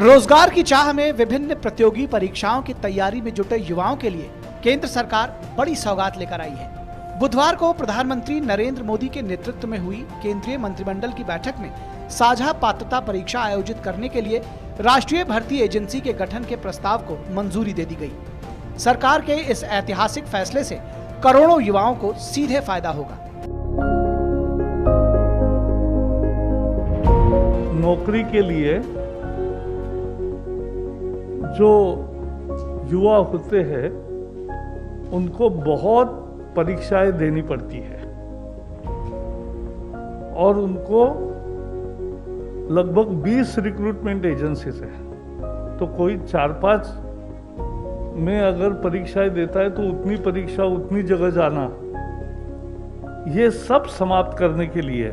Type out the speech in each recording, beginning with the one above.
रोजगार की चाह में विभिन्न प्रतियोगी परीक्षाओं की तैयारी में जुटे युवाओं के लिए केंद्र सरकार बड़ी सौगात लेकर आई है। बुधवार को प्रधानमंत्री नरेंद्र मोदी के नेतृत्व में हुई केंद्रीय मंत्रिमंडल की बैठक में साझा पात्रता परीक्षा आयोजित करने के लिए राष्ट्रीय भर्ती एजेंसी के गठन के प्रस्ताव को मंजूरी दे दी गई। सरकार के इस ऐतिहासिक फैसले से करोड़ों युवाओं को सीधे फायदा होगा। नौकरी के लिए जो युवा होते हैं उनको बहुत परीक्षाएं देनी पड़ती है और उनको लगभग 20 रिक्रूटमेंट एजेंसीज है, तो कोई 4-5 में अगर परीक्षाएं देता है तो उतनी परीक्षा उतनी जगह जाना, ये सब समाप्त करने के लिए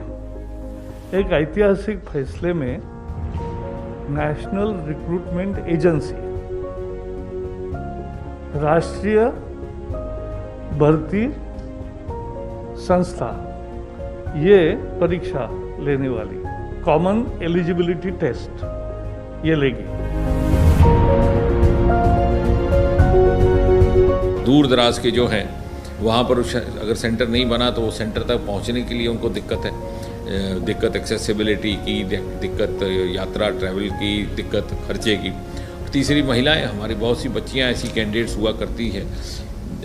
एक ऐतिहासिक फैसले में नेशनल रिक्रूटमेंट एजेंसी, राष्ट्रीय भर्ती संस्था, ये परीक्षा लेने वाली कॉमन एलिजिबिलिटी टेस्ट ये लेगी। दूर दराज के जो हैं वहाँ पर अगर सेंटर नहीं बना तो वो सेंटर तक पहुँचने के लिए उनको दिक्कत है, दिक्कत एक्सेसिबिलिटी की, दिक्कत यात्रा ट्रैवल की, दिक्कत खर्चे की। तीसरी महिलाएं, हमारी बहुत सी बच्चियां ऐसी कैंडिडेट्स हुआ करती हैं,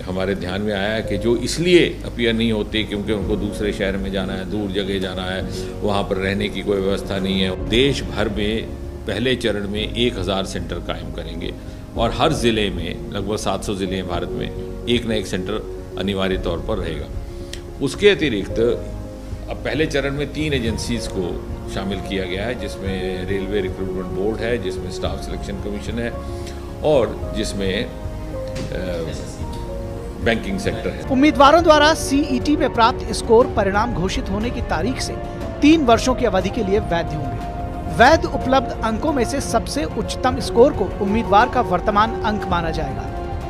हमारे ध्यान में आया कि जो इसलिए अपीयर नहीं होती क्योंकि उनको दूसरे शहर में जाना है, दूर जगह जाना है, वहाँ पर रहने की कोई व्यवस्था नहीं है। देश भर में पहले चरण में 1000 सेंटर कायम करेंगे और हर ज़िले में, लगभग 700 ज़िले हैं भारत में, एक न एक सेंटर अनिवार्य तौर पर रहेगा। उसके अतिरिक्त अब पहले चरण में 3 एजेंसीज़ को शामिल किया गया है, जिसमें रेलवे रिक्रूटमेंट बोर्ड है, जिसमें स्टाफ सिलेक्शन कमीशन है और जिसमें बैंकिंग सेक्टर है। उम्मीदवारों द्वारा सीईटी में प्राप्त स्कोर परिणाम घोषित होने की तारीख से 3 वर्षों की अवधि के लिए वैध होंगे। वैध उपलब्ध अंकों में से सबसे उच्चतम स्कोर को उम्मीदवार का वर्तमान अंक माना जाएगा।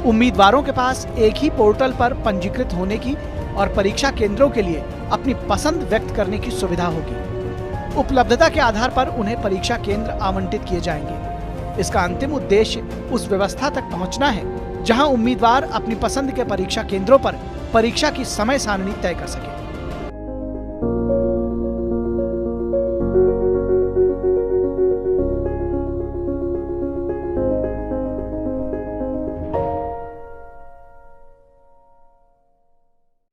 उम्मीदवारों के पास एक ही पोर्टल पर पंजीकृत होने की और परीक्षा केंद्रों के लिए अपनी पसंद व्यक्त करने की सुविधा होगी। उपलब्धता के आधार पर उन्हें परीक्षा केंद्र आवंटित किए जाएंगे। इसका अंतिम उद्देश्य उस व्यवस्था तक पहुंचना है जहां उम्मीदवार अपनी पसंद के परीक्षा केंद्रों पर परीक्षा की समय सारणी तय कर सके।